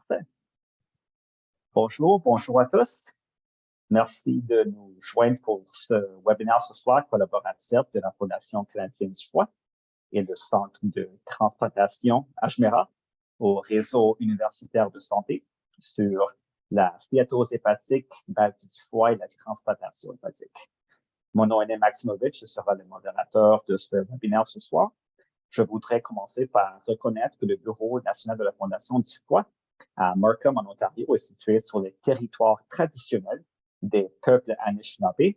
Parfait. Bonjour à tous. Merci de nous joindre pour ce webinaire ce soir collaboratif de la Fondation canadienne du foie et le Centre de transplantation HMERA au réseau universitaire de santé sur la stéatose hépatique, maladie du foie et la transplantation hépatique. Mon nom est Ned Maximovic, je serai le modérateur de ce webinaire ce soir. Je voudrais commencer par reconnaître que le Bureau national de la Fondation du foie à Markham, en Ontario, est situé sur les territoires traditionnels des peuples Anishinaabe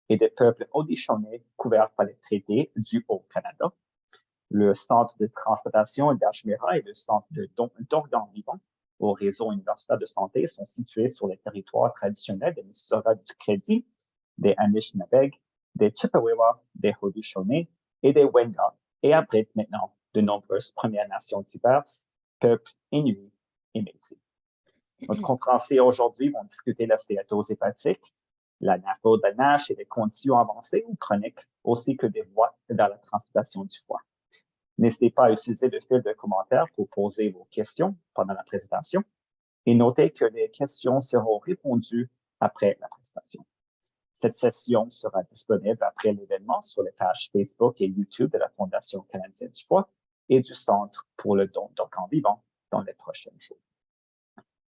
et des peuples Haudenosaunee couverts par les traités du Haut-Canada. Le Centre de transplantation d'HMERA et le Centre d'organes vivants au réseau universitaire de santé sont situés sur les territoires traditionnels des Mississauga du Crédit, des Anishinaabe, des Chippewa, des Haudenosaunee et des Wendat, et abrite maintenant de nombreuses Premières Nations diverses, peuples inuits et métis. Nos conférenciers aujourd'hui vont discuter la stéatose hépatique, la néphro de NASH et des conditions avancées ou chroniques, ainsi que des voies vers la transplantation du foie. N'hésitez pas à utiliser le fil de commentaires pour poser vos questions pendant la présentation et notez que les questions seront répondues après la présentation. Cette session sera disponible après l'événement sur les pages Facebook et YouTube de la Fondation canadienne du foie et du Centre pour le don d'organes vivants dans les prochains jours.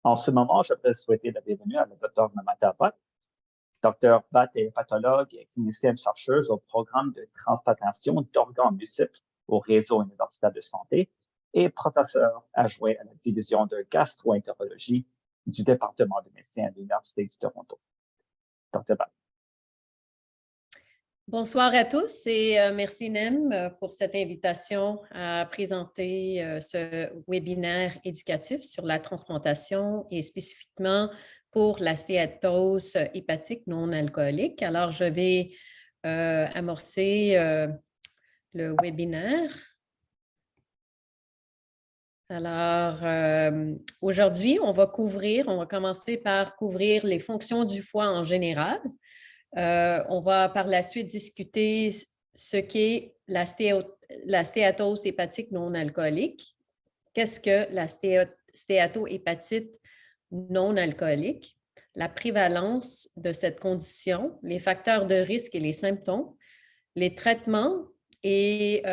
En ce moment, je peux souhaiter la bienvenue à la Dr. Mamata Bhatt. Dr. Bhatt est pathologue et clinicienne chercheuse au programme de transplantation d'organes multiples au réseau universitaire de santé et professeur adjoint à la division de gastro-entérologie du département de médecine à l'Université du Toronto. Dr. Bhatt. Bonsoir à tous et merci Nem pour cette invitation à présenter ce webinaire éducatif sur la transplantation et spécifiquement pour la stéatose hépatique non alcoolique. Alors, je vais amorcer le webinaire. Alors, aujourd'hui, on va commencer par couvrir les fonctions du foie en général. On va par la suite discuter ce qu'est la stéatose hépatique non alcoolique. Qu'est-ce que la stéatohépatite non alcoolique? La prévalence de cette condition, les facteurs de risque et les symptômes, les traitements et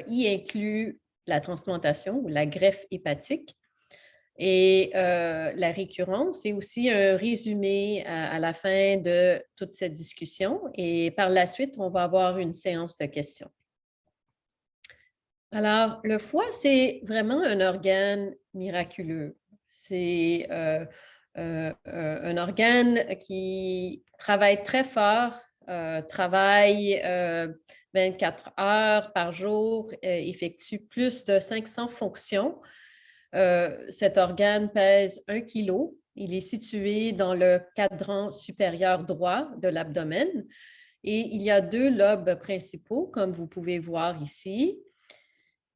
y inclut la transplantation ou la greffe hépatique. Et la récurrence, c'est aussi un résumé à la fin de toute cette discussion. Et par la suite, on va avoir une séance de questions. Alors, le foie, c'est vraiment un organe miraculeux. C'est un organe qui travaille très fort, travaille 24 heures par jour, effectue plus de 500 fonctions. Cet organe pèse 1 kg. Il est situé dans le quadrant supérieur droit de l'abdomen et il y a 2 lobes principaux, comme vous pouvez voir ici.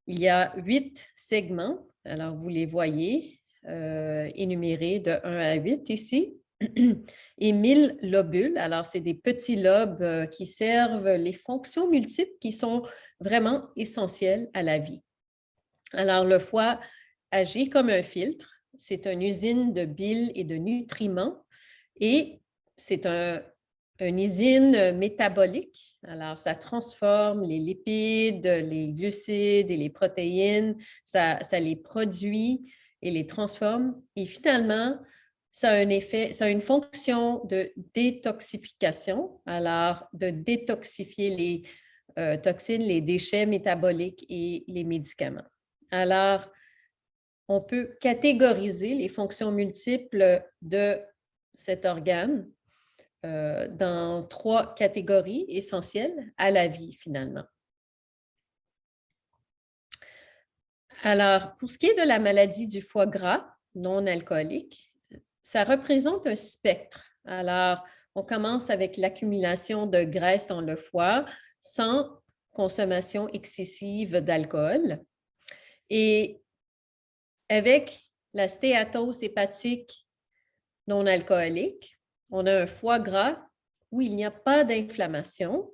Il y a 8 segments, alors vous les voyez énumérés de 1 à 8 ici, et 1000 lobules. Alors, c'est des petits lobes qui servent les fonctions multiples qui sont vraiment essentielles à la vie. Alors, le foie agit comme un filtre. C'est une usine de bile et de nutriments et c'est une usine métabolique. Alors, ça transforme les lipides, les glucides et les protéines, ça les produit et les transforme. Et finalement, ça a un effet, ça a une fonction de détoxification, alors de détoxifier les toxines, les déchets métaboliques et les médicaments. Alors, on peut catégoriser les fonctions multiples de cet organe dans 3 catégories essentielles à la vie, finalement. Alors, pour ce qui est de la maladie du foie gras non alcoolique, ça représente un spectre. Alors, on commence avec l'accumulation de graisse dans le foie sans consommation excessive d'alcool. Et avec la stéatose hépatique non alcoolique, on a un foie gras où il n'y a pas d'inflammation,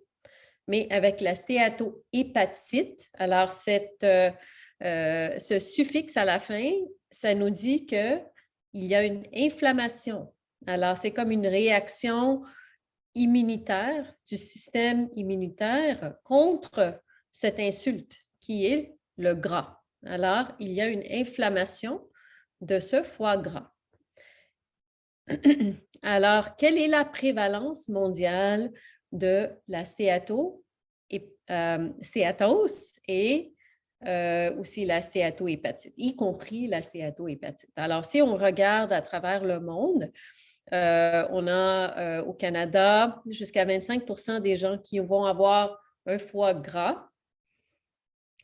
mais avec la stéatohépatite, alors ce suffixe à la fin, ça nous dit que il y a une inflammation. Alors, c'est comme une réaction immunitaire du système immunitaire contre cette insulte qui est le gras. Alors, il y a une inflammation de ce foie gras. Alors, quelle est la prévalence mondiale de la stéatose et aussi la stéatohépatite, y compris la stéatohépatite? Alors, si on regarde à travers le monde, on a au Canada jusqu'à 25% des gens qui vont avoir un foie gras,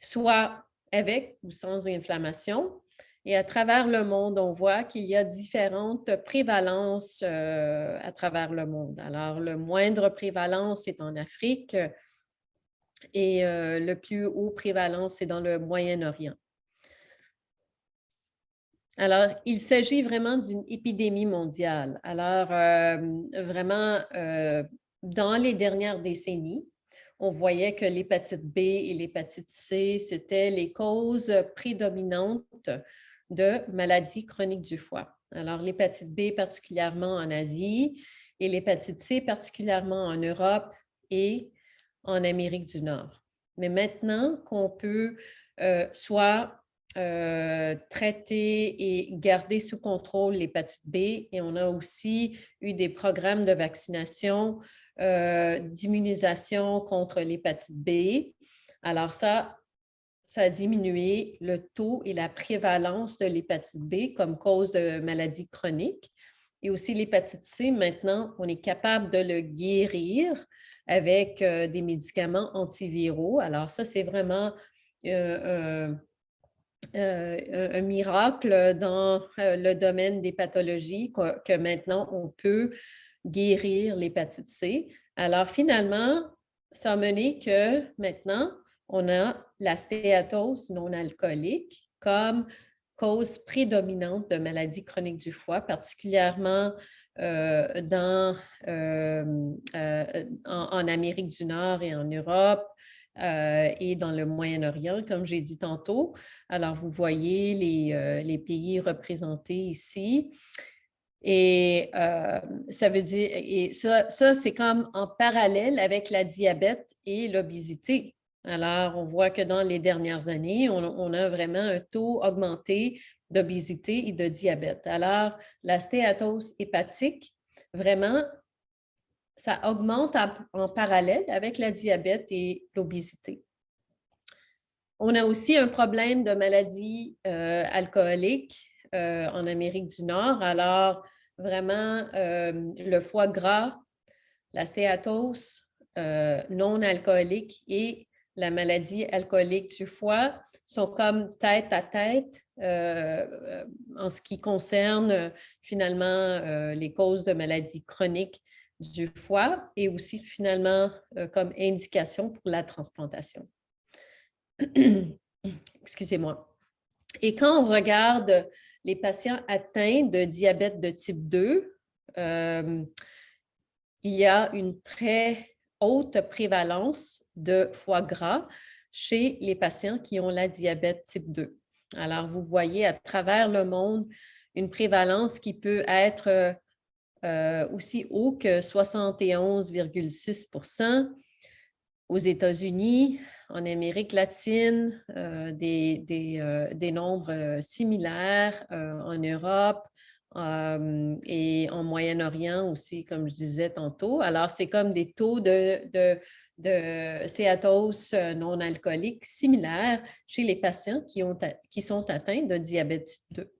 soit avec ou sans inflammation. Et à travers le monde, on voit qu'il y a différentes prévalences à travers le monde. Alors, le moindre prévalence est en Afrique et le plus haut prévalence est dans le Moyen-Orient. Alors, il s'agit vraiment d'une épidémie mondiale. Alors, vraiment, dans les dernières décennies, on voyait que l'hépatite B et l'hépatite C, c'était les causes prédominantes de maladies chroniques du foie. Alors, l'hépatite B particulièrement en Asie et l'hépatite C particulièrement en Europe et en Amérique du Nord. Mais maintenant qu'on peut soit traiter et garder sous contrôle l'hépatite B, et on a aussi eu des programmes de vaccination, d'immunisation contre l'hépatite B. Alors ça a diminué le taux et la prévalence de l'hépatite B comme cause de maladie chronique. Et aussi l'hépatite C, maintenant, on est capable de le guérir avec des médicaments antiviraux. Alors ça, c'est vraiment un miracle dans le domaine des pathologies que maintenant on peut guérir l'hépatite C. Alors finalement, ça a mené que maintenant, on a la stéatose non alcoolique comme cause prédominante de maladies chroniques du foie, particulièrement en Amérique du Nord et en Europe, et dans le Moyen-Orient, comme j'ai dit tantôt. Alors, vous voyez les pays représentés ici. Et ça veut dire, et ça c'est comme en parallèle avec la diabète et l'obésité. Alors, on voit que dans les dernières années, on a vraiment un taux augmenté d'obésité et de diabète. Alors, la stéatose hépatique, vraiment, ça augmente en parallèle avec la diabète et l'obésité. On a aussi un problème de maladie alcoolique en Amérique du Nord. Alors, vraiment, le foie gras, la stéatose non alcoolique et la maladie alcoolique du foie sont comme tête à tête en ce qui concerne finalement les causes de maladies chroniques du foie et aussi finalement comme indication pour la transplantation. Excusez-moi. Et quand on regarde les patients atteints de diabète de type 2, il y a une très haute prévalence de foie gras chez les patients qui ont la diabète type 2. Alors, vous voyez à travers le monde une prévalence qui peut être aussi haut que 71,6 % aux États-Unis, en Amérique latine, des nombres similaires en Europe et en Moyen-Orient aussi, comme je disais tantôt. Alors, c'est comme des taux de stéatose non alcoolique similaires chez les patients qui sont atteints de diabète type 2.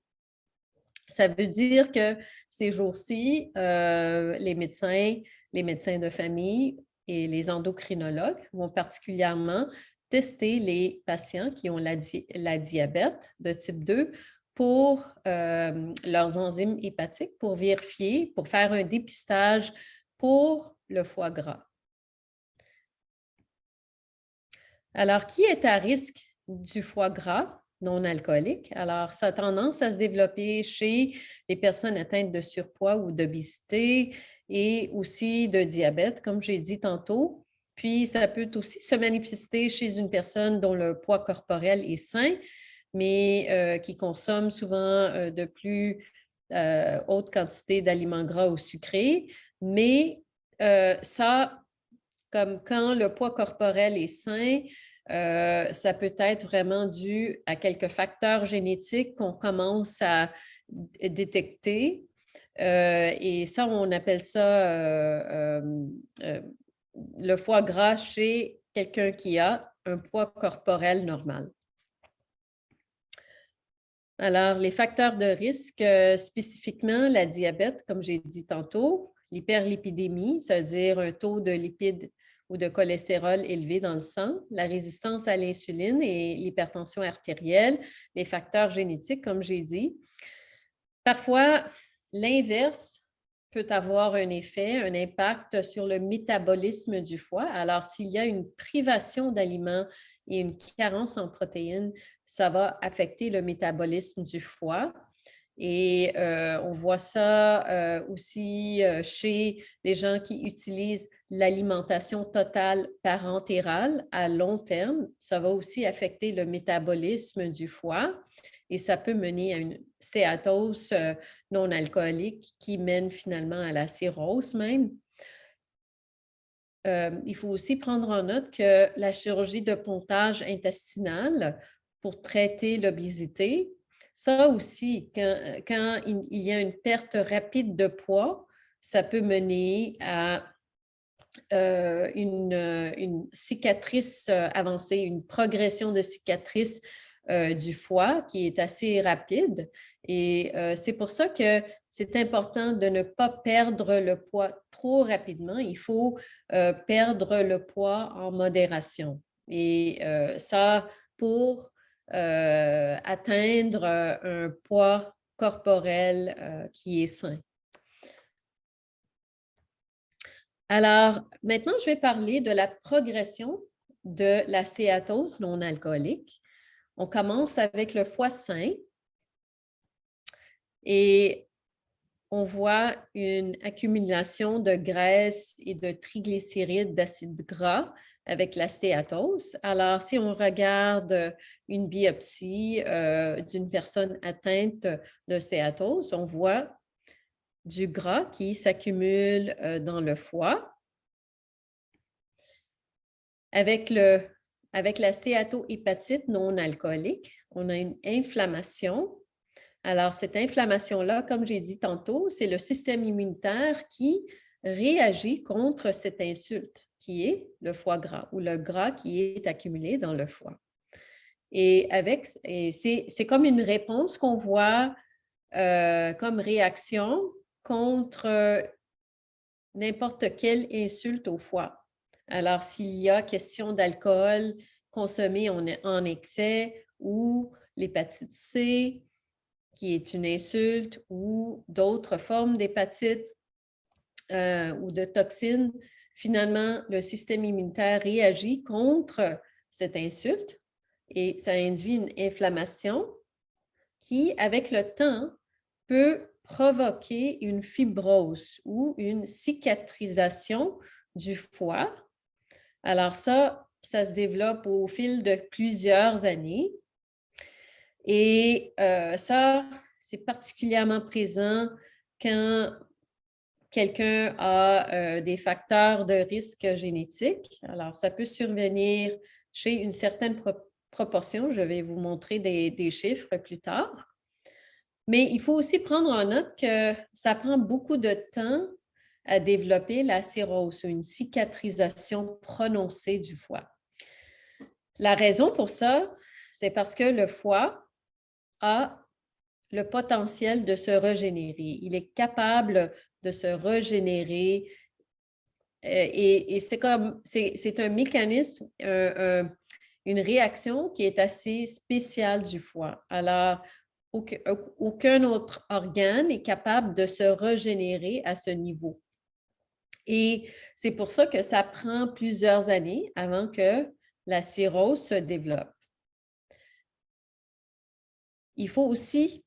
Ça veut dire que ces jours-ci, les médecins de famille et les endocrinologues vont particulièrement tester les patients qui ont la diabète de type 2 pour leurs enzymes hépatiques, pour vérifier, pour faire un dépistage pour le foie gras. Alors, qui est à risque du foie gras non alcoolique? Alors, ça a tendance à se développer chez les personnes atteintes de surpoids ou d'obésité et aussi de diabète, comme j'ai dit tantôt. Puis, ça peut aussi se manifester chez une personne dont le poids corporel est sain, mais qui consomme souvent de plus haute quantité d'aliments gras ou sucrés, mais ça, comme quand le poids corporel est sain, ça peut être vraiment dû à quelques facteurs génétiques qu'on commence à détecter. Et ça, on appelle ça le foie gras chez quelqu'un qui a un poids corporel normal. Alors, les facteurs de risque, spécifiquement la diabète, comme j'ai dit tantôt, l'hyperlipidémie, ça veut dire un taux de lipides ou de cholestérol élevé dans le sang, la résistance à l'insuline et l'hypertension artérielle, les facteurs génétiques, comme j'ai dit. Parfois, l'inverse peut avoir un effet, un impact sur le métabolisme du foie. Alors, s'il y a une privation d'aliments et une carence en protéines, ça va affecter le métabolisme du foie. Et on voit ça aussi chez les gens qui utilisent l'alimentation totale parentérale à long terme. Ça va aussi affecter le métabolisme du foie et ça peut mener à une stéatose non alcoolique qui mène finalement à la cirrhose même. Il faut aussi prendre en note que la chirurgie de pontage intestinal pour traiter l'obésité, ça aussi, quand il y a une perte rapide de poids, ça peut mener à une cicatrice avancée, une progression de cicatrice du foie qui est assez rapide. Et c'est pour ça que c'est important de ne pas perdre le poids trop rapidement. Il faut perdre le poids en modération. Et ça, pour atteindre un poids corporel qui est sain. Alors, maintenant, je vais parler de la progression de la stéatose non alcoolique. On commence avec le foie sain et on voit une accumulation de graisse et de triglycérides, d'acides gras avec la stéatose. Alors, si on regarde une biopsie d'une personne atteinte de stéatose, on voit du gras qui s'accumule dans le foie. Avec la stéatohépatite non alcoolique, on a une inflammation. Alors, cette inflammation-là, comme j'ai dit tantôt, c'est le système immunitaire qui réagit contre cette insulte, qui est le foie gras ou le gras qui est accumulé dans le foie. Et c'est comme une réponse qu'on voit comme réaction contre n'importe quelle insulte au foie. Alors, s'il y a question d'alcool consommé en excès ou l'hépatite C, qui est une insulte, ou d'autres formes d'hépatite ou de toxines, finalement, le système immunitaire réagit contre cette insulte et ça induit une inflammation qui, avec le temps, peut provoquer une fibrose ou une cicatrisation du foie. Alors ça se développe au fil de plusieurs années. Et ça, c'est particulièrement présent quand quelqu'un a des facteurs de risque génétique. Alors, ça peut survenir chez une certaine proportion. Je vais vous montrer des chiffres plus tard. Mais il faut aussi prendre en note que ça prend beaucoup de temps à développer la cirrhose ou une cicatrisation prononcée du foie. La raison pour ça, c'est parce que le foie a le potentiel de se régénérer. Il est capable de se régénérer et c'est un mécanisme, une réaction qui est assez spéciale du foie. Alors, aucun autre organe est capable de se régénérer à ce niveau. Et c'est pour ça que ça prend plusieurs années avant que la cirrhose se développe. Il faut aussi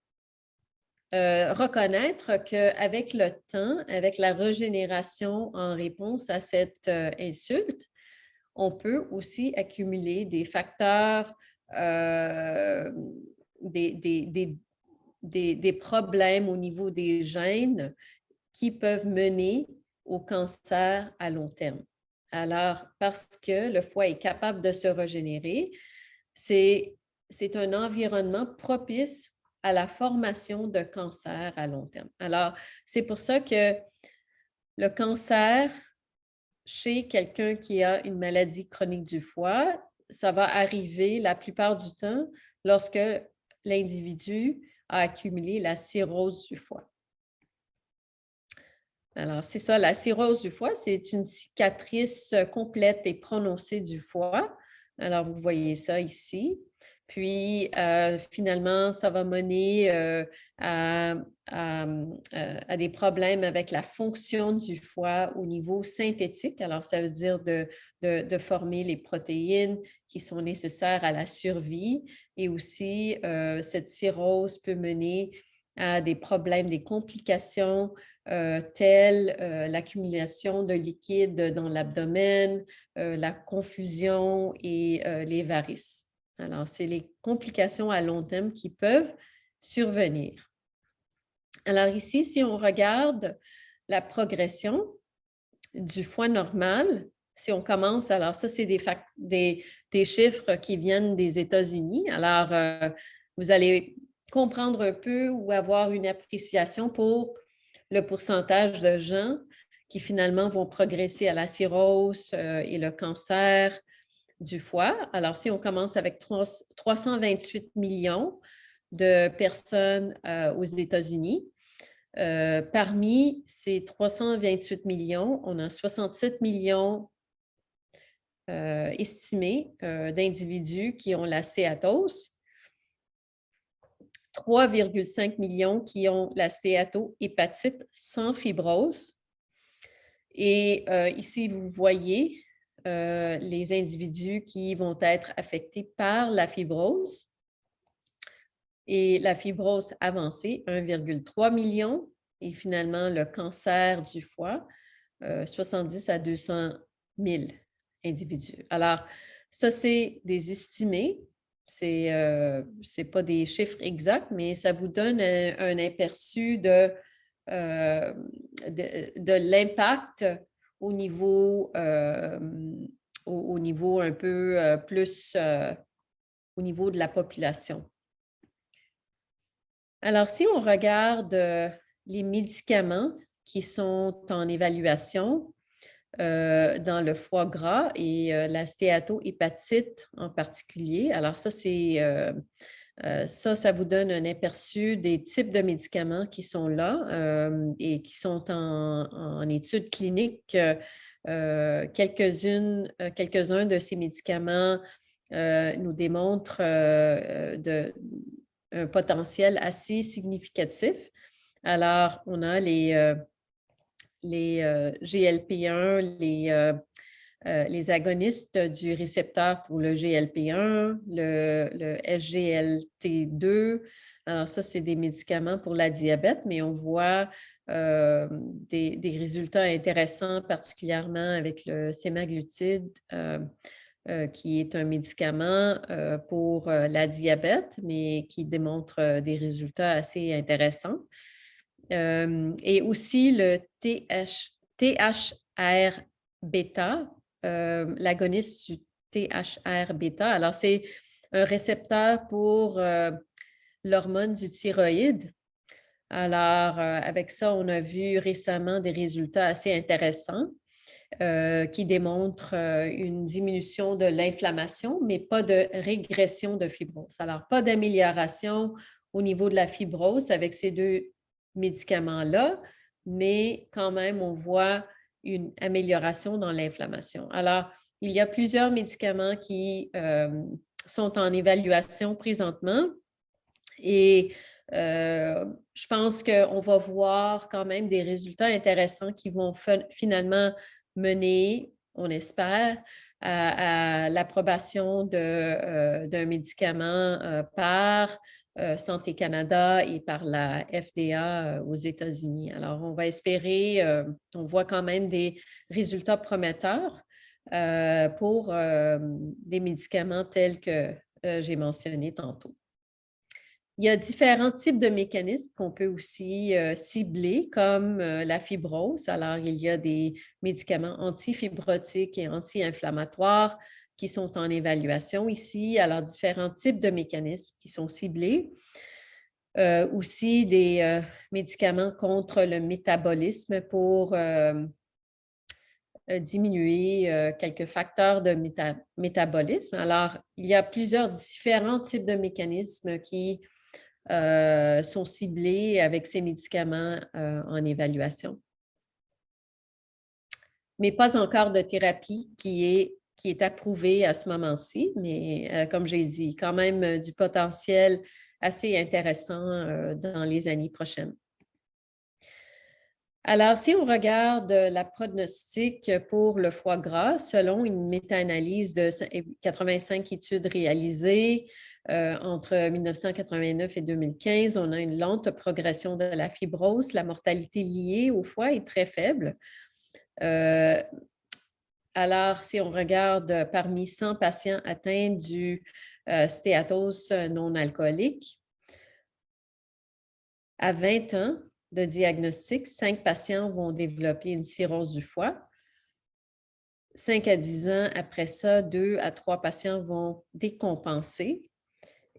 reconnaître qu'avec le temps, avec la régénération en réponse à cette insulte, on peut aussi accumuler des facteurs, des des problèmes au niveau des gènes qui peuvent mener au cancer à long terme. Alors, parce que le foie est capable de se régénérer, c'est un environnement propice à la formation de cancer à long terme. Alors, c'est pour ça que le cancer chez quelqu'un qui a une maladie chronique du foie, ça va arriver la plupart du temps lorsque l'individu a accumulé la cirrhose du foie. Alors, c'est ça, la cirrhose du foie, c'est une cicatrice complète et prononcée du foie. Alors, vous voyez ça ici. Puis, finalement, ça va mener à des problèmes avec la fonction du foie au niveau synthétique. Alors, ça veut dire de former les protéines qui sont nécessaires à la survie. Et aussi, cette cirrhose peut mener à des problèmes, des complications telles l'accumulation de liquide dans l'abdomen, la confusion et les varices. Alors, c'est les complications à long terme qui peuvent survenir. Alors ici, si on regarde la progression du foie normal, si on commence, alors ça, c'est des chiffres qui viennent des États-Unis. Alors, vous allez comprendre un peu ou avoir une appréciation pour le pourcentage de gens qui finalement vont progresser à la cirrhose et le cancer du foie. Alors, si on commence avec 328 millions de personnes aux États-Unis, parmi ces 328 millions, on a 67 millions estimés d'individus qui ont la stéatose, 3,5 millions qui ont la stéatohépatite sans fibrose. Et ici, vous voyez les individus qui vont être affectés par la fibrose. Et la fibrose avancée, 1,3 million. Et finalement, le cancer du foie, 70 à 200 000 individus. Alors, ça, c'est des estimés. Ce n'est pas des chiffres exacts, mais ça vous donne un aperçu de l'impact au niveau, au niveau un peu plus au niveau de la population. Alors, si on regarde les médicaments qui sont en évaluation dans le foie gras et la stéatohépatite en particulier, alors ça, ça vous donne un aperçu des types de médicaments qui sont là et qui sont en études cliniques. Quelques-uns de ces médicaments nous démontrent un potentiel assez significatif. Alors, on a les GLP-1, les agonistes du récepteur pour le GLP-1, le SGLT2. Alors, ça, c'est des médicaments pour la diabète, mais on voit des résultats intéressants, particulièrement avec le sémaglutide, qui est un médicament pour la diabète, mais qui démontre des résultats assez intéressants. Et aussi le THR-bêta, l'agoniste du THR-bêta. Alors, c'est un récepteur pour l'hormone du thyroïde. Alors, avec ça, on a vu récemment des résultats assez intéressants qui démontrent une diminution de l'inflammation, mais pas de régression de fibrose. Alors, pas d'amélioration au niveau de la fibrose avec ces deux médicaments-là, mais quand même, on voit une amélioration dans l'inflammation. Alors, il y a plusieurs médicaments qui sont en évaluation présentement et je pense qu'on va voir quand même des résultats intéressants qui vont finalement mener, on espère, à l'approbation d'un médicament par Santé Canada et par la FDA aux États-Unis. Alors, on va espérer, on voit quand même des résultats prometteurs pour des médicaments tels que j'ai mentionné tantôt. Il y a différents types de mécanismes qu'on peut aussi cibler, comme la fibrose. Alors, il y a des médicaments antifibrotiques et anti-inflammatoires qui sont en évaluation ici. Alors, différents types de mécanismes qui sont ciblés. Aussi des médicaments contre le métabolisme pour diminuer quelques facteurs de métabolisme. Alors, il y a plusieurs différents types de mécanismes qui sont ciblés avec ces médicaments en évaluation. Mais pas encore de thérapie qui est approuvée à ce moment-ci, mais comme j'ai dit, quand même du potentiel assez intéressant dans les années prochaines. Alors, si on regarde la pronostic pour le foie gras, selon une méta-analyse de 85 études réalisées entre 1989 et 2015, on a une lente progression de la fibrose. La mortalité liée au foie est très faible. Alors, si on regarde parmi 100 patients atteints du stéatose non alcoolique, à 20 ans de diagnostic, 5 patients vont développer une cirrhose du foie. 5 à 10 ans après ça, 2 à 3 patients vont décompenser.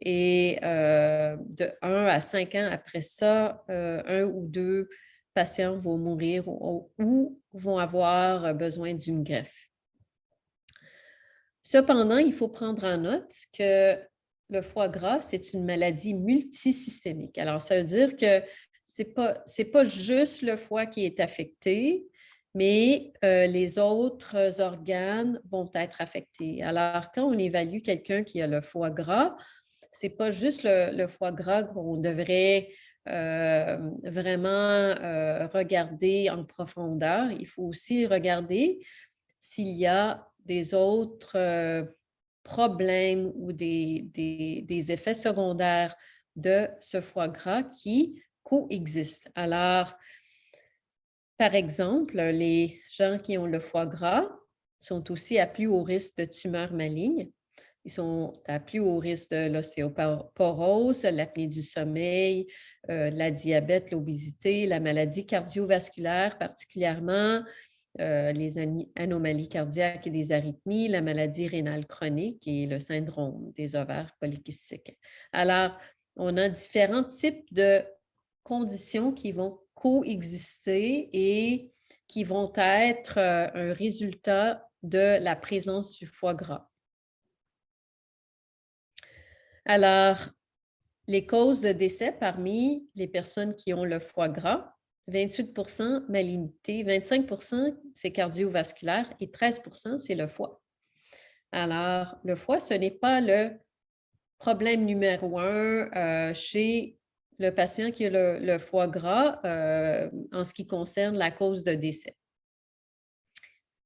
Et de 1 à 5 ans après ça, 1 ou 2 patients vont mourir ou vont avoir besoin d'une greffe. Cependant, il faut prendre en note que le foie gras, c'est une maladie multisystémique. Alors, ça veut dire que ce n'est pas juste le foie qui est affecté, mais les autres organes vont être affectés. Alors, quand on évalue quelqu'un qui a le foie gras, ce n'est pas juste le foie gras qu'on devrait vraiment regarder en profondeur. Il faut aussi regarder s'il y a des autres problèmes ou des effets secondaires de ce foie gras qui coexistent. Alors, par exemple, les gens qui ont le foie gras sont aussi à plus haut risque de tumeurs malignes. Ils sont à plus haut risque de l'ostéoporose, l'apnée du sommeil, la diabète, l'obésité, la maladie cardiovasculaire particulièrement, les anomalies cardiaques et des arythmies, la maladie rénale chronique et le syndrome des ovaires polykystiques. Alors, on a différents types de conditions qui vont coexister et qui vont être un résultat de la présence du foie gras. Alors, les causes de décès parmi les personnes qui ont le foie gras, 28 malignité, 25 c'est cardiovasculaire et 13 c'est le foie. Alors, le foie, ce n'est pas le problème numéro 1 chez le patient qui a le foie gras en ce qui concerne la cause de décès.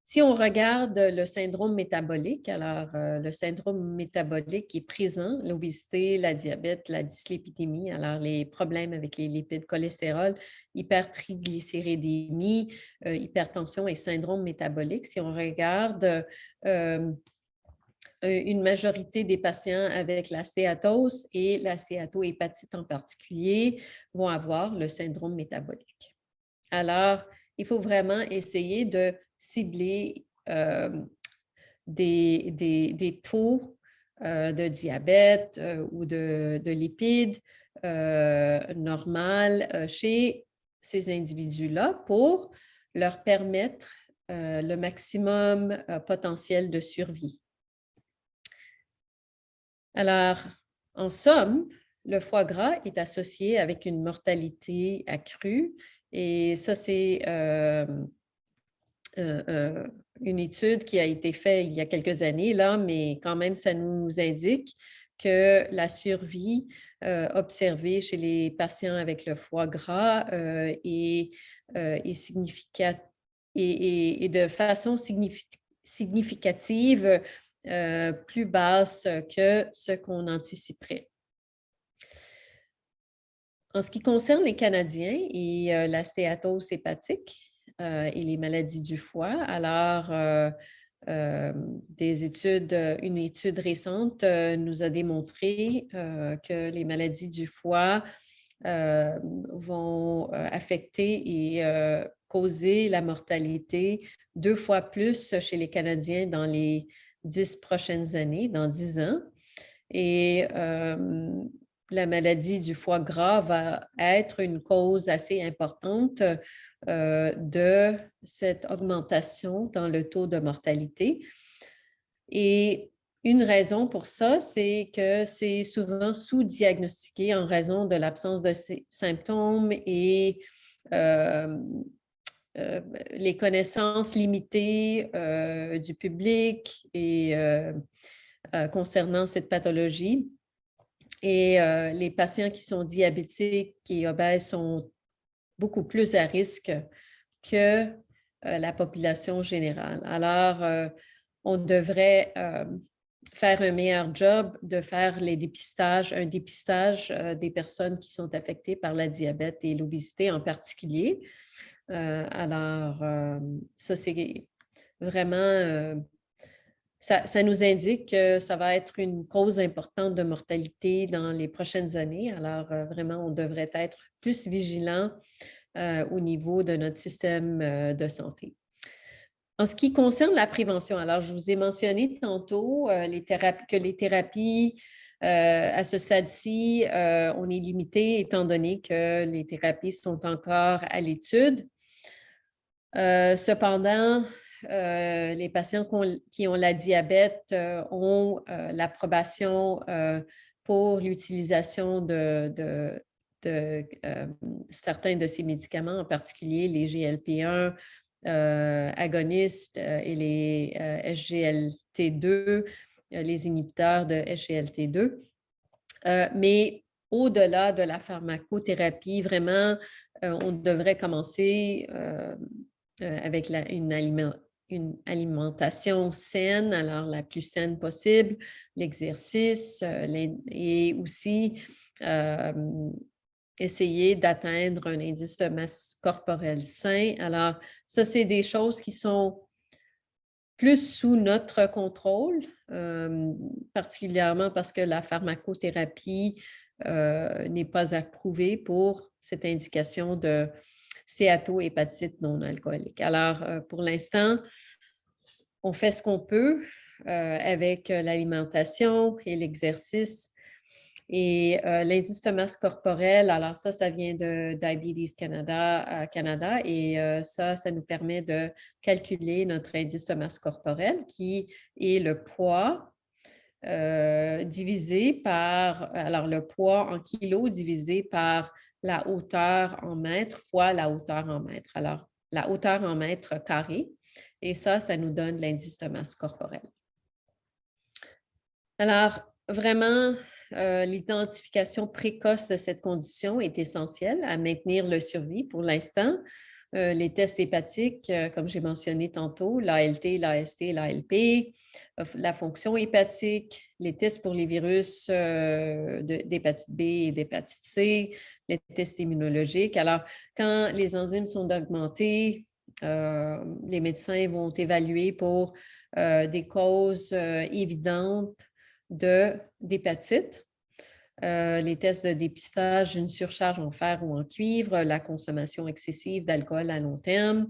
Si on regarde le syndrome métabolique, alors le syndrome métabolique est présent, l'obésité, la diabète, la dyslipidémie, alors les problèmes avec les lipides, cholestérol, hypertriglycéridémie, hypertension et syndrome métabolique. Si on regarde une majorité des patients avec la stéatose et la stéatohépatite en particulier vont avoir le syndrome métabolique. Alors, il faut vraiment essayer de cibler des taux de diabète ou de lipides normales chez ces individus-là pour leur permettre le maximum potentiel de survie. Alors, en somme, le foie gras est associé avec une mortalité accrue et ça, c'est une étude qui a été faite il y a quelques années, là, mais quand même, ça nous indique que la survie observée chez les patients avec le foie gras est significative et de façon significative plus basse que ce qu'on anticiperait. En ce qui concerne les Canadiens et la stéatose hépatique et les maladies du foie, alors une étude récente nous a démontré que les maladies du foie vont affecter et causer la mortalité 2 fois plus chez les Canadiens dans les 10 prochaines années, dans 10 ans. Et la maladie du foie gras va être une cause assez importante de cette augmentation dans le taux de mortalité. Et une raison pour ça, c'est que c'est souvent sous-diagnostiqué en raison de l'absence de ces symptômes et les connaissances limitées du public et concernant cette pathologie. Et les patients qui sont diabétiques et obèses sont beaucoup plus à risque que la population générale. Alors, on devrait faire un meilleur job de faire un dépistage des personnes qui sont affectées par la diabète et l'obésité en particulier. Ça, c'est vraiment... Ça nous indique que ça va être une cause importante de mortalité dans les prochaines années. Alors, vraiment, on devrait être plus vigilant au niveau de notre système de santé. En ce qui concerne la prévention, alors je vous ai mentionné tantôt que les thérapies, à ce stade-ci, on est limité étant donné que les thérapies sont encore à l'étude. Cependant, les patients qui ont la diabète ont l'approbation pour l'utilisation de certains de ces médicaments, en particulier les GLP-1 agonistes et les SGLT2, les inhibiteurs de SGLT2. Mais au-delà de la pharmacothérapie, vraiment, on devrait commencer avec une alimentation saine, alors la plus saine possible, l'exercice et aussi essayer d'atteindre un indice de masse corporelle sain. Alors, ça, c'est des choses qui sont plus sous notre contrôle, particulièrement parce que la pharmacothérapie n'est pas approuvée pour cette indication de stéatohépatite non alcoolique. Alors, pour l'instant, on fait ce qu'on peut avec l'alimentation et l'exercice. Et l'indice de masse corporelle, alors ça vient de Diabetes Canada et ça nous permet de calculer notre indice de masse corporelle qui est le poids divisé par, alors le poids en kilos divisé par la hauteur en mètres fois la hauteur en mètres. Alors, la hauteur en mètres carrés. Et ça nous donne l'indice de masse corporelle. Alors, vraiment, l'identification précoce de cette condition est essentielle à maintenir le survie pour l'instant. Les tests hépatiques, comme j'ai mentionné tantôt, l'ALT, l'AST, l'ALP, la fonction hépatique, les tests pour les virus d'hépatite B et d'hépatite C, les tests immunologiques. Alors, quand les enzymes sont augmentées, les médecins vont évaluer pour des causes évidentes d'hépatite. Les tests de dépistage d'une surcharge en fer ou en cuivre, la consommation excessive d'alcool à long terme,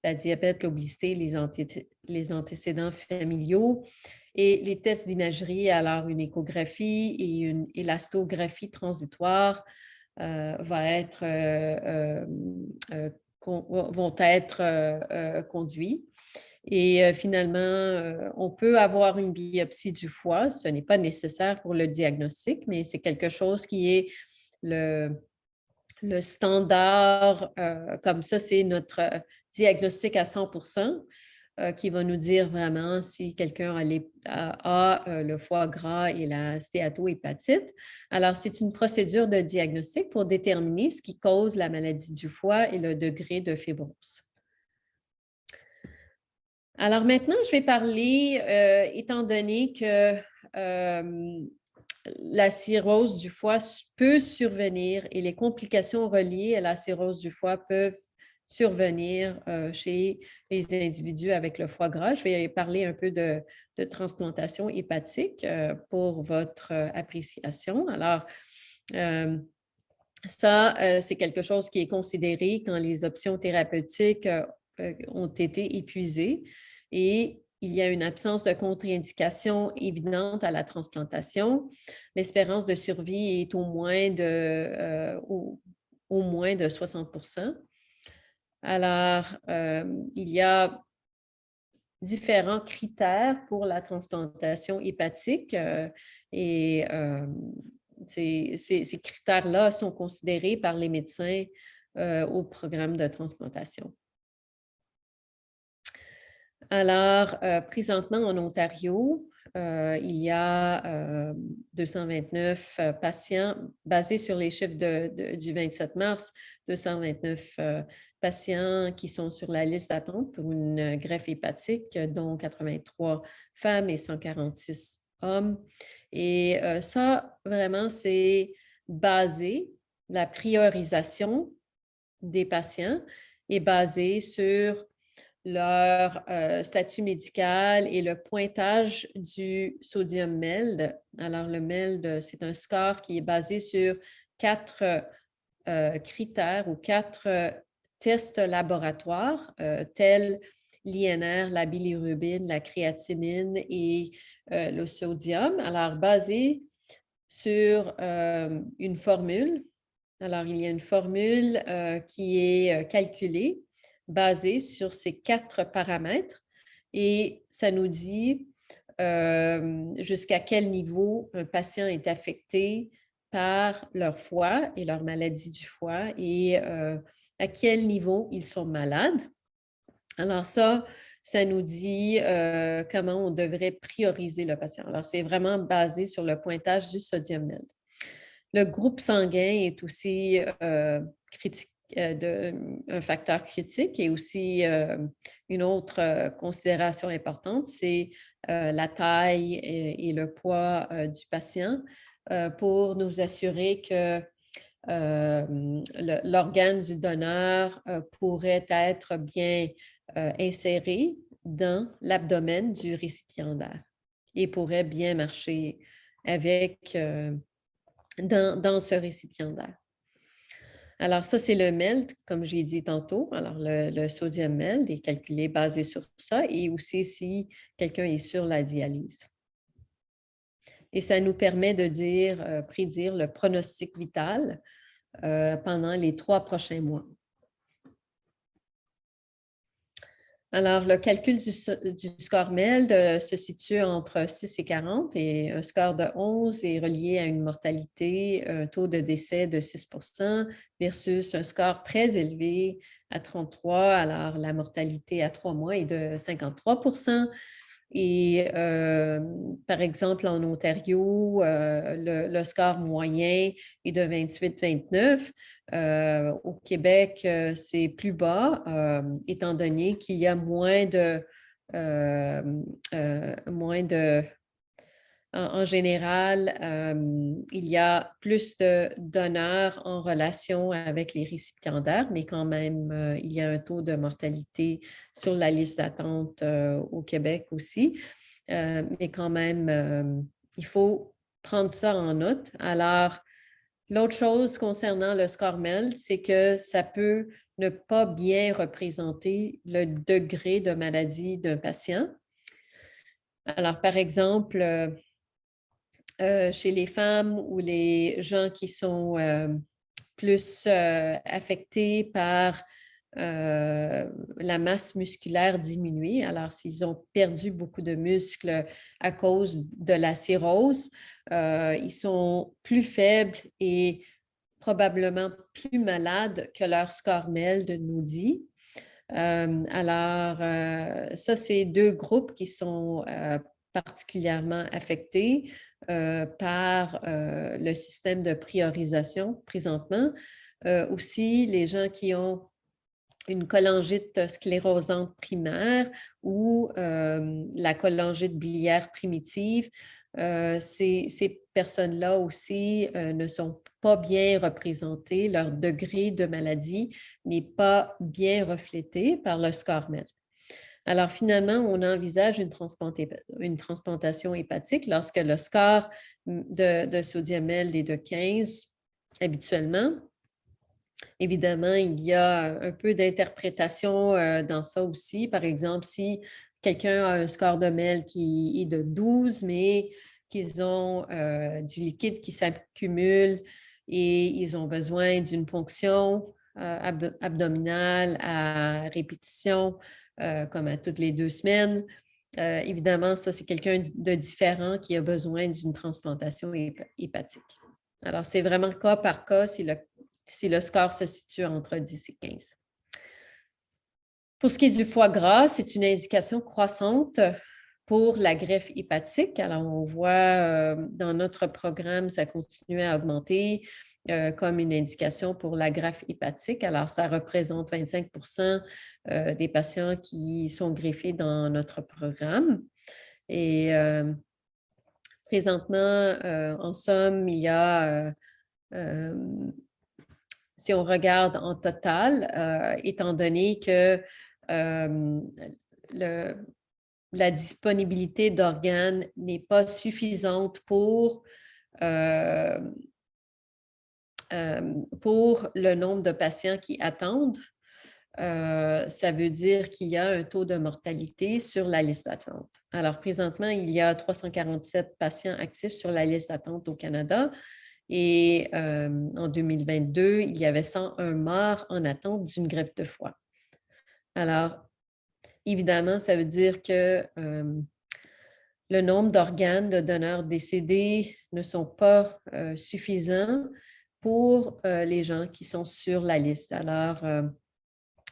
la diabète, l'obésité, les antécédents familiaux et les tests d'imagerie, alors une échographie et une élastographie transitoire vont être conduits. Et finalement, on peut avoir une biopsie du foie. Ce n'est pas nécessaire pour le diagnostic, mais c'est quelque chose qui est le standard. Comme ça, c'est notre diagnostic à 100% qui va nous dire vraiment si quelqu'un a le foie gras et la stéatohépatite. Alors, c'est une procédure de diagnostic pour déterminer ce qui cause la maladie du foie et le degré de fibrose. Alors maintenant, je vais parler, étant donné que la cirrhose du foie peut survenir et les complications reliées à la cirrhose du foie peuvent survenir chez les individus avec le foie gras. Je vais parler un peu de transplantation hépatique pour votre appréciation. Alors, ça, c'est quelque chose qui est considéré quand les options thérapeutiques ont été épuisées et il y a une absence de contre-indication évidente à la transplantation. L'espérance de survie est au moins de 60%. Alors, il y a différents critères pour la transplantation hépatique et ces critères-là sont considérés par les médecins au programme de transplantation. Alors, présentement en Ontario, il y a 229 patients, basés sur les chiffres du 27 mars, 229 patients qui sont sur la liste d'attente pour une greffe hépatique, dont 83 femmes et 146 hommes. Et ça, vraiment, c'est basé, la priorisation des patients est basée sur leur statut médical et le pointage du sodium MELD. Alors, le MELD, c'est un score qui est basé sur 4 critères ou 4 tests laboratoires, tels l'INR, la bilirubine, la créatinine et le sodium. Alors, basé sur une formule. Alors, il y a une formule qui est calculée basée sur ces 4 paramètres et ça nous dit jusqu'à quel niveau un patient est affecté par leur foie et leur maladie du foie et à quel niveau ils sont malades. Alors ça nous dit comment on devrait prioriser le patient. Alors, c'est vraiment basé sur le pointage du sodium MELD. Le groupe sanguin est aussi un facteur critique et aussi une autre considération importante, c'est la taille et le poids du patient pour nous assurer que l'organe du donneur pourrait être bien inséré dans l'abdomen du récipiendaire et pourrait bien marcher avec dans ce récipiendaire. Alors, ça, c'est le MELD, comme j'ai dit tantôt. Alors, le sodium MELD est calculé basé sur ça et aussi si quelqu'un est sur la dialyse. Et ça nous permet de prédire le pronostic vital pendant les 3 prochains mois. Alors, le calcul du score MELD se situe entre 6 et 40 et un score de 11 est relié à une mortalité, un taux de décès de 6% versus un score très élevé à 33. Alors, la mortalité à 3 mois est de 53%. Et par exemple, en Ontario, le score moyen est de 28-29. Au Québec, c'est plus bas, étant donné qu'il y a moins de en général, il y a plus de donneurs en relation avec les récipiendaires, mais quand même, il y a un taux de mortalité sur la liste d'attente au Québec aussi. Mais quand même, il faut prendre ça en note. Alors, l'autre chose concernant le score MELD, c'est que ça peut ne pas bien représenter le degré de maladie d'un patient. Alors, par exemple, chez les femmes ou les gens qui sont plus affectés par la masse musculaire diminuée. Alors, s'ils ont perdu beaucoup de muscles à cause de la cirrhose, ils sont plus faibles et probablement plus malades que leur score MELD nous dit. Alors, ça, c'est 2 groupes qui sont particulièrement affectés par le système de priorisation présentement. Aussi, les gens qui ont une cholangite sclérosante primaire ou la cholangite biliaire primitive. Ces personnes-là aussi ne sont pas bien représentées. Leur degré de maladie n'est pas bien reflété par le score-MEL. Alors, finalement, on envisage une transplantation hépatique lorsque le score de sodium MEL est de 15 habituellement. Évidemment, il y a un peu d'interprétation dans ça aussi. Par exemple, si quelqu'un a un score de MEL qui est de 12, mais qu'ils ont du liquide qui s'accumule et ils ont besoin d'une ponction abdominale à répétition, comme à toutes les 2 semaines. Évidemment, ça, c'est quelqu'un de différent qui a besoin d'une transplantation hépatique. Alors, c'est vraiment cas par cas si le score se situe entre 10 et 15. Pour ce qui est du foie gras, c'est une indication croissante pour la greffe hépatique. Alors, on voit dans notre programme, ça continue à augmenter comme une indication pour la greffe hépatique. Alors, ça représente 25 des patients qui sont greffés dans notre programme. Et présentement, en somme, il y a, si on regarde en total, étant donné que la disponibilité d'organes n'est pas suffisante pour le nombre de patients qui attendent, ça veut dire qu'il y a un taux de mortalité sur la liste d'attente. Alors, présentement, il y a 347 patients actifs sur la liste d'attente au Canada et en 2022, il y avait 101 morts en attente d'une greffe de foie. Alors, évidemment, ça veut dire que le nombre d'organes de donneurs décédés ne sont pas suffisants pour les gens qui sont sur la liste. Alors,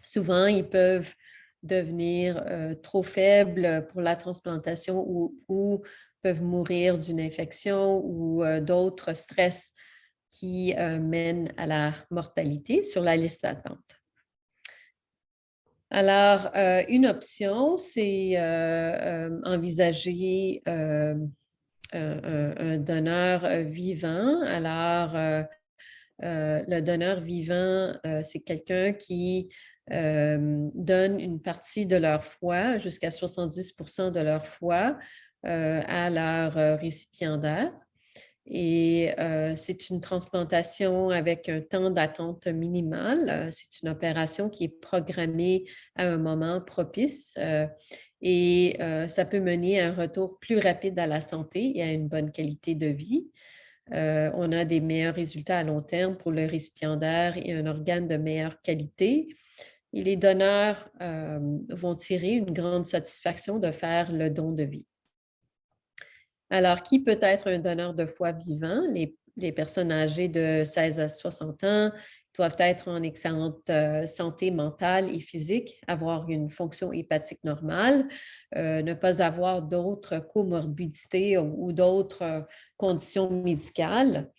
souvent, ils peuvent devenir trop faibles pour la transplantation ou peuvent mourir d'une infection ou d'autres stress qui mènent à la mortalité sur la liste d'attente. Alors, une option, c'est envisager un donneur vivant. Alors, le donneur vivant, c'est quelqu'un qui donne une partie de leur foie, jusqu'à 70 de leur foie, à leur récipiendaire. Et c'est une transplantation avec un temps d'attente minimal. C'est une opération qui est programmée à un moment propice et ça peut mener à un retour plus rapide à la santé et à une bonne qualité de vie. On a des meilleurs résultats à long terme pour le récipiendaire et un organe de meilleure qualité. Et les donneurs vont tirer une grande satisfaction de faire le don de vie. Alors, qui peut être un donneur de foie vivant? Les personnes âgées de 16 à 60 ans doivent être en excellente santé mentale et physique, avoir une fonction hépatique normale, ne pas avoir d'autres comorbidités ou d'autres conditions médicales.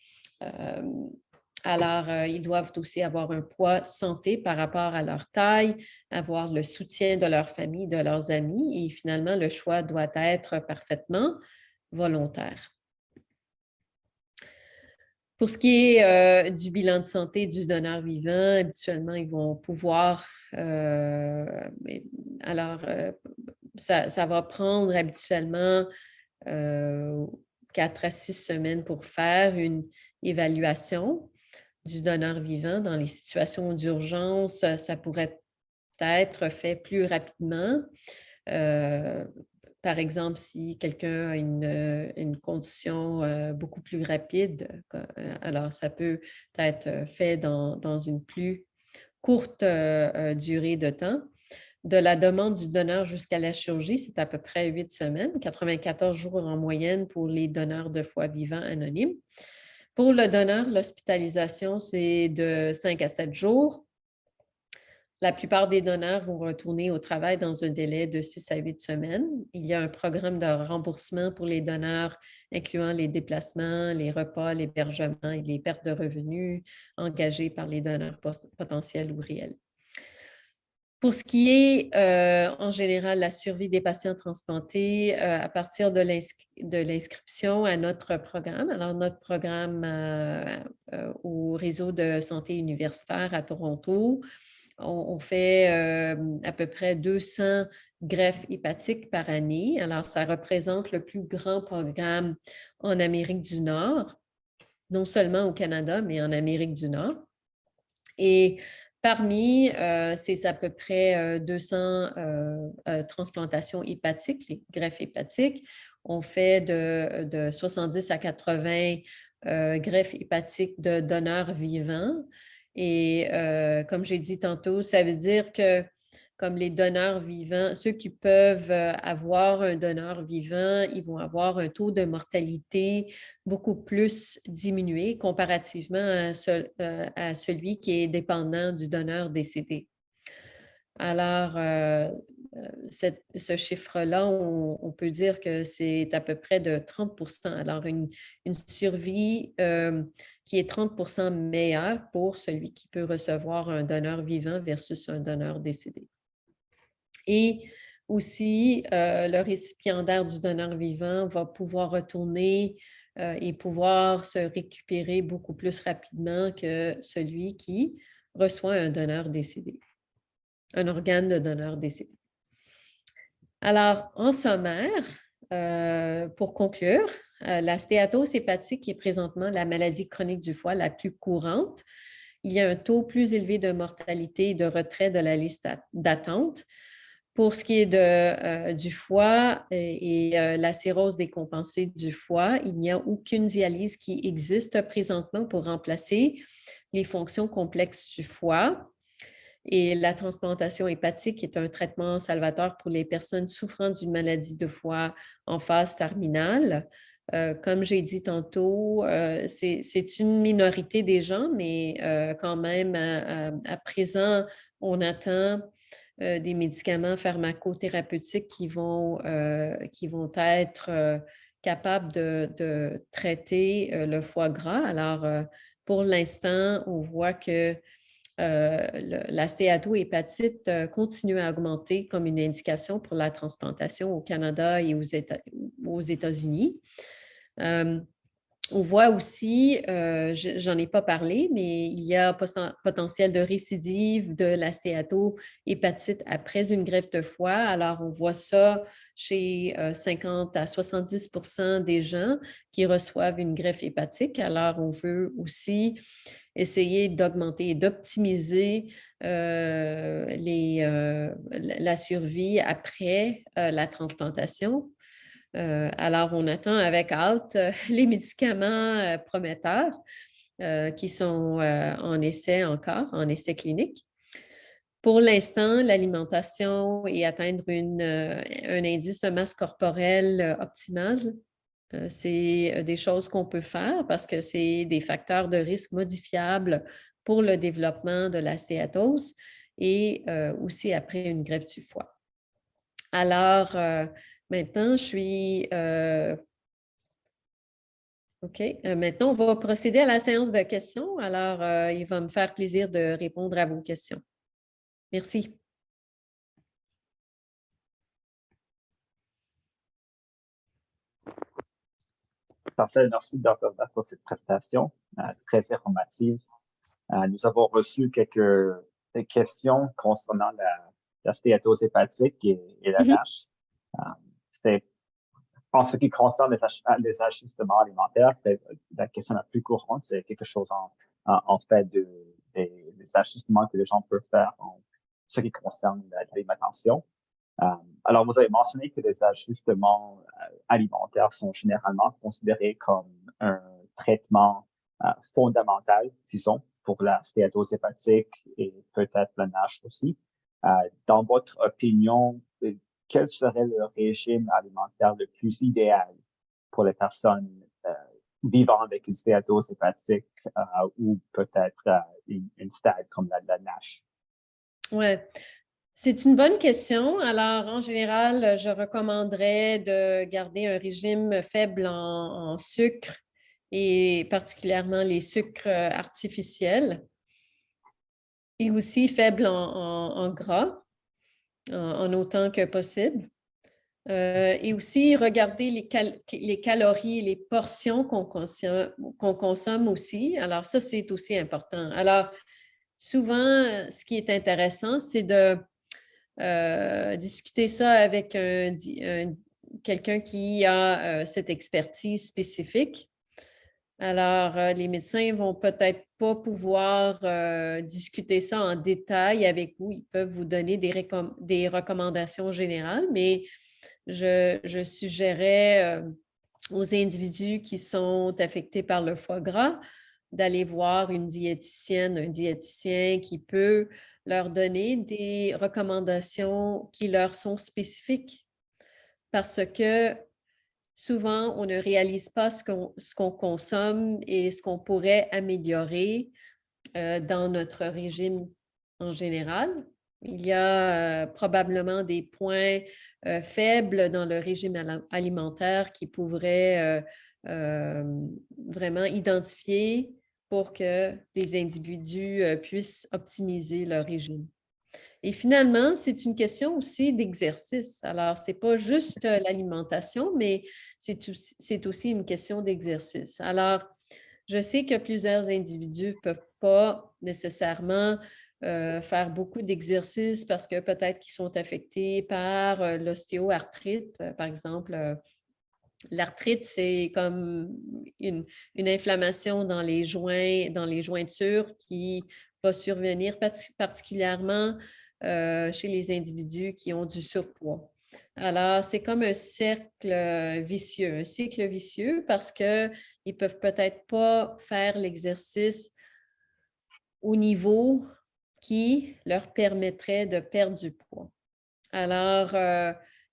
Alors, ils doivent aussi avoir un poids santé par rapport à leur taille, avoir le soutien de leur famille, de leurs amis et finalement, le choix doit être parfaitement volontaire. Pour ce qui est du bilan de santé du donneur vivant, habituellement, ils vont pouvoir, ça va prendre habituellement 4 à 6 semaines pour faire une évaluation du donneur vivant. Dans les situations d'urgence, ça pourrait être fait plus rapidement. Par exemple, si quelqu'un a une condition beaucoup plus rapide, alors ça peut être fait dans une plus courte durée de temps. De la demande du donneur jusqu'à la chirurgie, c'est à peu près 8 semaines, 94 jours en moyenne pour les donneurs de foie vivant anonymes. Pour le donneur, l'hospitalisation, c'est de 5 à 7 jours. La plupart des donneurs vont retourner au travail dans un délai de 6 à 8 semaines. Il y a un programme de remboursement pour les donneurs, incluant les déplacements, les repas, l'hébergement et les pertes de revenus engagées par les donneurs potentiels ou réels. Pour ce qui est, en général, la survie des patients transplantés, à partir de l'inscription à notre programme, alors notre programme au réseau de santé universitaire à Toronto, on fait à peu près 200 greffes hépatiques par année. Alors, ça représente le plus grand programme en Amérique du Nord, non seulement au Canada, mais en Amérique du Nord. Et parmi, c'est à peu près 200 transplantations hépatiques, les greffes hépatiques. On fait de 70 à 80 greffes hépatiques de donneurs vivants. Et comme j'ai dit tantôt, ça veut dire que comme les donneurs vivants, ceux qui peuvent avoir un donneur vivant, ils vont avoir un taux de mortalité beaucoup plus diminué comparativement à celui qui est dépendant du donneur décédé. Alors, ce chiffre-là, on peut dire que c'est à peu près de 30 %. Alors, une survie qui est 30 % meilleure pour celui qui peut recevoir un donneur vivant versus un donneur décédé. Et aussi, le récipiendaire du donneur vivant va pouvoir retourner et pouvoir se récupérer beaucoup plus rapidement que celui qui reçoit un donneur décédé, un organe de donneur décédé. Alors, en sommaire, pour conclure, la stéatose hépatique est présentement la maladie chronique du foie la plus courante. Il y a un taux plus élevé de mortalité et de retrait de la liste d'attente. Pour ce qui est du foie et la cirrhose décompensée du foie, il n'y a aucune dialyse qui existe présentement pour remplacer les fonctions complexes du foie. Et la transplantation hépatique est un traitement salvateur pour les personnes souffrant d'une maladie de foie en phase terminale. Comme j'ai dit tantôt, c'est une minorité des gens, mais quand même, à présent, on attend des médicaments pharmacothérapeutiques qui vont être capables de traiter le foie gras. Alors, pour l'instant, on voit que la stéatohépatite continue à augmenter comme une indication pour la transplantation au Canada et aux États-Unis. On voit aussi, j'en ai pas parlé, mais il y a potentiel de récidive de la stéatohépatite après une greffe de foie. Alors, on voit ça chez 50 à 70 % des gens qui reçoivent une greffe hépatique. Alors, on veut aussi essayer d'augmenter et d'optimiser la survie après la transplantation. Alors, on attend avec hâte les médicaments prometteurs qui sont en essai encore, en essai clinique. Pour l'instant, l'alimentation et atteindre un indice de masse corporelle optimal, c'est des choses qu'on peut faire parce que c'est des facteurs de risque modifiables pour le développement de la stéatose et aussi après une greffe du foie. Alors, maintenant, OK. Maintenant, on va procéder à la séance de questions. Alors, il va me faire plaisir de répondre à vos questions. Merci. Parfait. Merci, Dr. Bach, pour cette présentation très informative. Nous avons reçu quelques questions concernant la stéatose hépatique et la NASH. C'est en ce qui concerne les ajustements alimentaires, la question la plus courante, c'est quelque chose en fait des ajustements que les gens peuvent faire en ce qui concerne l'alimentation. Alors, vous avez mentionné que les ajustements alimentaires sont généralement considérés comme un traitement fondamental, disons, pour la stéatose hépatique et peut-être la NASH aussi. Dans votre opinion, quel serait le régime alimentaire le plus idéal pour les personnes vivant avec une stéatose hépatique ou peut-être une stade comme la NASH? Oui, c'est une bonne question. Alors, en général, je recommanderais de garder un régime faible en sucre et particulièrement les sucres artificiels et aussi faible en gras. en autant que possible. Et aussi regarder les calories, les portions qu'on consomme aussi. Alors, ça, c'est aussi important. Alors, souvent, ce qui est intéressant, c'est de discuter ça avec quelqu'un qui a cette expertise spécifique. Alors, les médecins vont peut-être pas pouvoir discuter ça en détail avec vous. Ils peuvent vous donner des recommandations générales, mais je suggérais aux individus qui sont affectés par le foie gras d'aller voir une diététicienne, un diététicien qui peut leur donner des recommandations qui leur sont spécifiques parce que souvent, on ne réalise pas ce qu'on consomme et ce qu'on pourrait améliorer dans notre régime en général. Il y a probablement des points faibles dans le régime alimentaire qui pourraient vraiment identifier pour que les individus puissent optimiser leur régime. Et finalement, c'est une question aussi d'exercice. Alors, ce n'est pas juste l'alimentation, mais c'est aussi une question d'exercice. Alors, je sais que plusieurs individus ne peuvent pas nécessairement faire beaucoup d'exercices parce que peut-être qu'ils sont affectés par l'ostéoarthrite. Par exemple, l'arthrite, c'est comme une inflammation dans les joints, dans les jointures qui va survenir particulièrement chez les individus qui ont du surpoids. Alors, c'est comme un cycle vicieux parce qu'ils ne peuvent peut-être pas faire l'exercice au niveau qui leur permettrait de perdre du poids. Alors,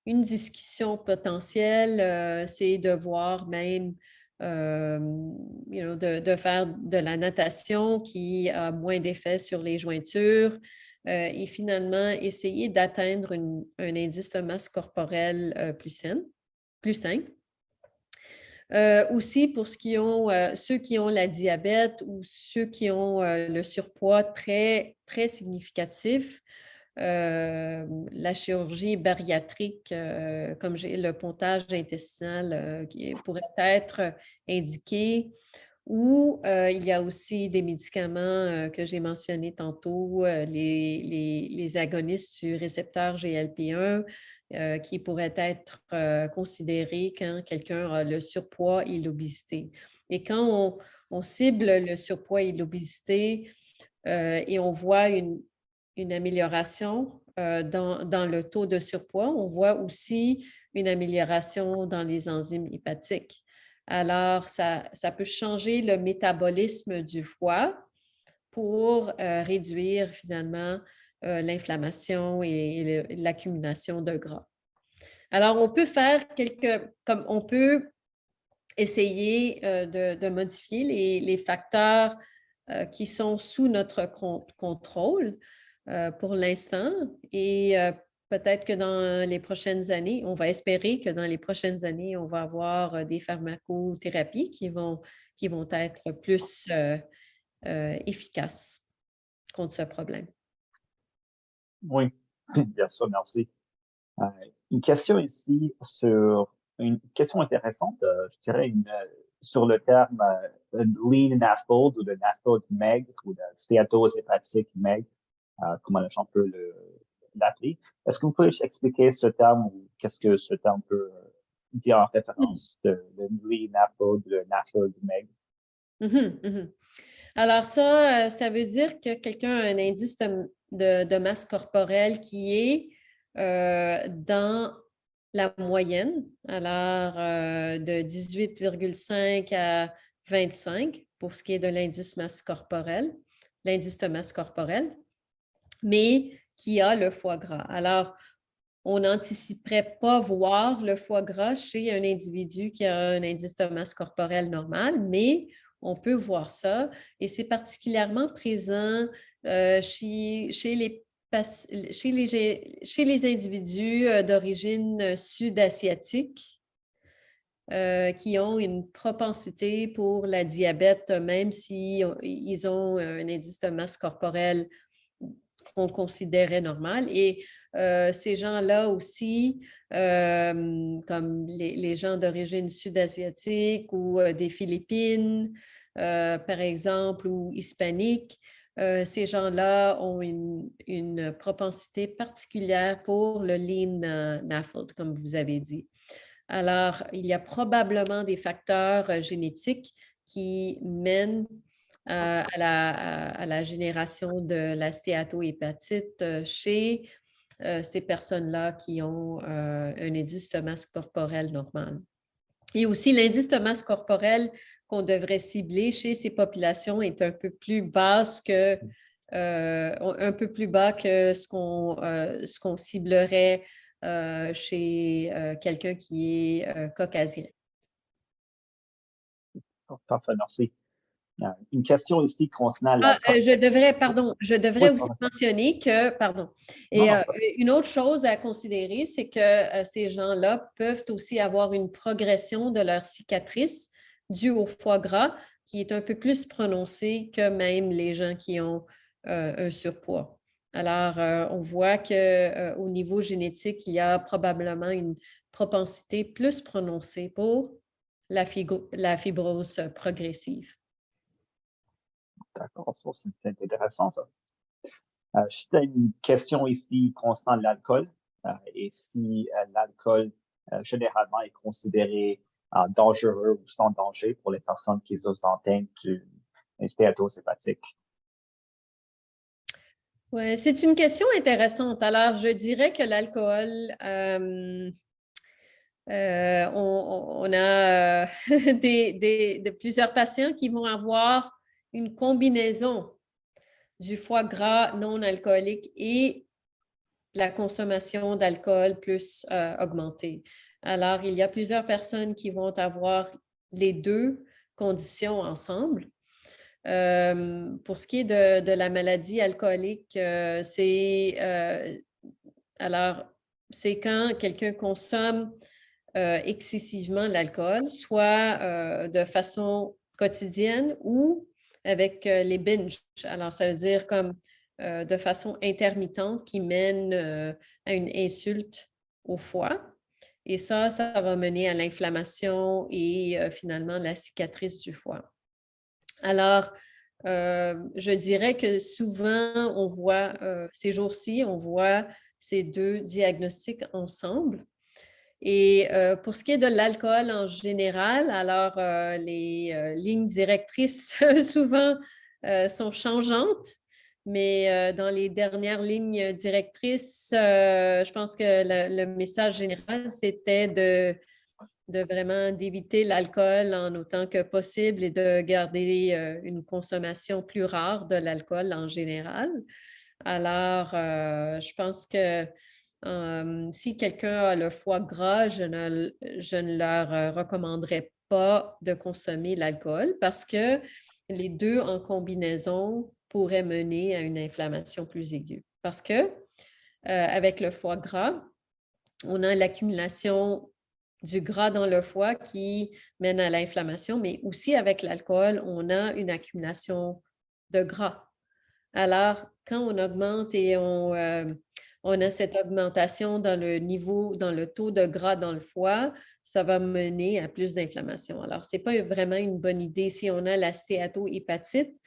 une discussion potentielle, c'est de voir même, de faire de la natation qui a moins d'effet sur les jointures et finalement essayer d'atteindre un indice de masse corporelle plus sain. Aussi, pour ceux qui ont la diabète ou ceux qui ont le surpoids très, très significatif, la chirurgie bariatrique, comme j'ai le pontage intestinal qui pourrait être indiqué, ou il y a aussi des médicaments que j'ai mentionnés tantôt, les agonistes du récepteur GLP-1 qui pourraient être considérés quand quelqu'un a le surpoids et l'obésité. Et quand on cible le surpoids et l'obésité et on voit une amélioration dans le taux de surpoids, on voit aussi une amélioration dans les enzymes hépatiques. Alors, ça peut changer le métabolisme du foie pour réduire finalement l'inflammation et l'accumulation de gras. Alors, on peut comme on peut essayer de modifier les facteurs qui sont sous notre contrôle pour l'instant et peut-être que dans les prochaines années, on va espérer que dans les prochaines années, on va avoir des pharmacothérapies qui vont être plus efficaces contre ce problème. Oui, bien sûr, merci. Euh, une question ici une question intéressante, je dirais sur le terme lean NAFLD ou le NAFLD maigre ou le stéatose hépatique maigre, comment on peut l'appeler. Est-ce que vous pouvez expliquer ce terme ou qu'est-ce que ce terme peut dire en référence de le lean NAFLD, le NAFLD maigre? Alors ça veut dire que quelqu'un a un indice de masse corporelle qui est dans la moyenne, alors de 18,5 à 25 pour ce qui est de l'indice l'indice de masse corporelle, mais qui a le foie gras. Alors, on n'anticiperait pas voir le foie gras chez un individu qui a un indice de masse corporelle normal, mais on peut voir ça et c'est particulièrement présent chez les individus d'origine sud-asiatique qui ont une propensité pour la diabète, même s'ils ont un indice de masse corporelle qu'on considérait normal. Et ces gens-là aussi, comme les gens d'origine sud-asiatique ou des Philippines, par exemple, ou hispaniques, ces gens-là ont une propensité particulière pour le lean NAFLD, comme vous avez dit. Alors, il y a probablement des facteurs génétiques qui mènent à la génération de la stéatohépatite chez ces personnes-là qui ont un indice de masse corporelle normal. Et aussi, l'indice de masse corporelle qu'on devrait cibler chez ces populations est un peu plus basse que ce qu'on ciblerait chez quelqu'un qui est caucasien. Parfait, merci. Une question ici concernant l'alcool. Je devrais oui, aussi mentionner que, pardon, une autre chose à considérer, c'est que ces gens-là peuvent aussi avoir une progression de leur cicatrice due au foie gras qui est un peu plus prononcée que même les gens qui ont un surpoids. Alors, on voit qu'au niveau génétique, il y a probablement une propensité plus prononcée pour la fibrose progressive. D'accord, c'est intéressant ça. Juste une question ici concernant l'alcool et si l'alcool généralement est considéré dangereux ou sans danger pour les personnes qui sont atteintes d'une stéatose hépatique. Oui, c'est une question intéressante. Alors, je dirais que l'alcool, on a de plusieurs patients qui vont avoir une combinaison du foie gras non alcoolique et la consommation d'alcool plus augmentée. Alors, il y a plusieurs personnes qui vont avoir les deux conditions ensemble. Pour ce qui est de la maladie alcoolique, c'est quand quelqu'un consomme excessivement l'alcool, soit de façon quotidienne ou avec les binges. Alors, ça veut dire comme de façon intermittente qui mène à une insulte au foie. Et ça va mener à l'inflammation et finalement la cicatrice du foie. Alors, je dirais que souvent, on voit, ces jours-ci, on voit ces deux diagnostics ensemble. Et pour ce qui est de l'alcool en général, alors les lignes directrices souvent sont changeantes, mais dans les dernières lignes directrices, je pense que le message général, c'était vraiment d'éviter l'alcool en autant que possible et de garder une consommation plus rare de l'alcool en général. Alors, je pense que si quelqu'un a le foie gras, je ne leur recommanderais pas de consommer l'alcool parce que les deux en combinaison pourraient mener à une inflammation plus aiguë. Parce que avec le foie gras, on a l'accumulation du gras dans le foie qui mène à l'inflammation, mais aussi avec l'alcool, on a une accumulation de gras. Alors, quand on augmente et on a cette augmentation dans le taux de gras dans le foie, ça va mener à plus d'inflammation. Alors, ce n'est pas vraiment une bonne idée si on a la stéatohépatite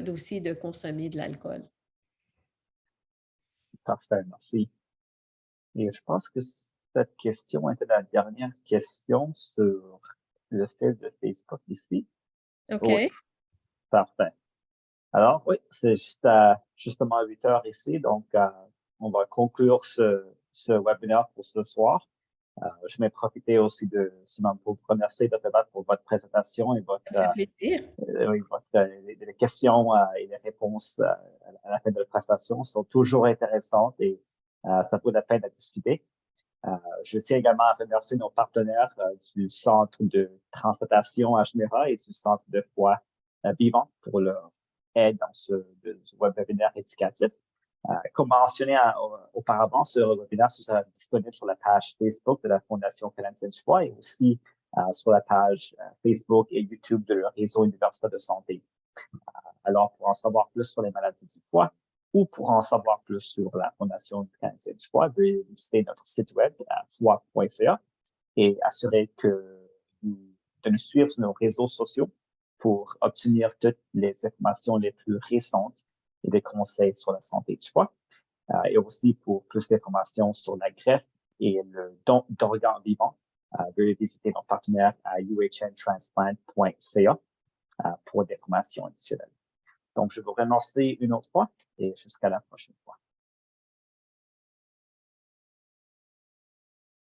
aussi de consommer de l'alcool. Parfait, merci. Et je pense que cette question était la dernière question sur le fait de Facebook ici. OK. Oui, parfait. Alors, oui, c'est justement 8 heures ici, donc on va conclure ce webinaire pour ce soir. Je vais profiter aussi pour vous remercier Dr. Batt pour votre présentation et Ça fait plaisir. les questions et les réponses à la fin de la présentation sont toujours intéressantes et ça vaut la peine de discuter. Je tiens également à remercier nos partenaires du Centre de transplantation HMERA et du Centre de foie vivant pour leur aide dans ce webinaire éducatif. Comme mentionné auparavant, ce webinaire sera disponible sur la page Facebook de la Fondation canadienne du foie et aussi sur la page Facebook et YouTube de leur réseau universitaire de santé. Alors, pour en savoir plus sur les maladies du foie ou pour en savoir plus sur la Fondation canadienne du foie, veuillez visiter notre site web à foie.ca et assurez de nous suivre sur nos réseaux sociaux pour obtenir toutes les informations les plus récentes et des conseils sur la santé du foie. Et aussi pour plus d'informations sur la greffe et le don d'organes vivants, veuillez visiter nos partenaires à uhnTransplant.ca pour des informations additionnelles. Donc, je vous remercie une autre fois et jusqu'à la prochaine fois.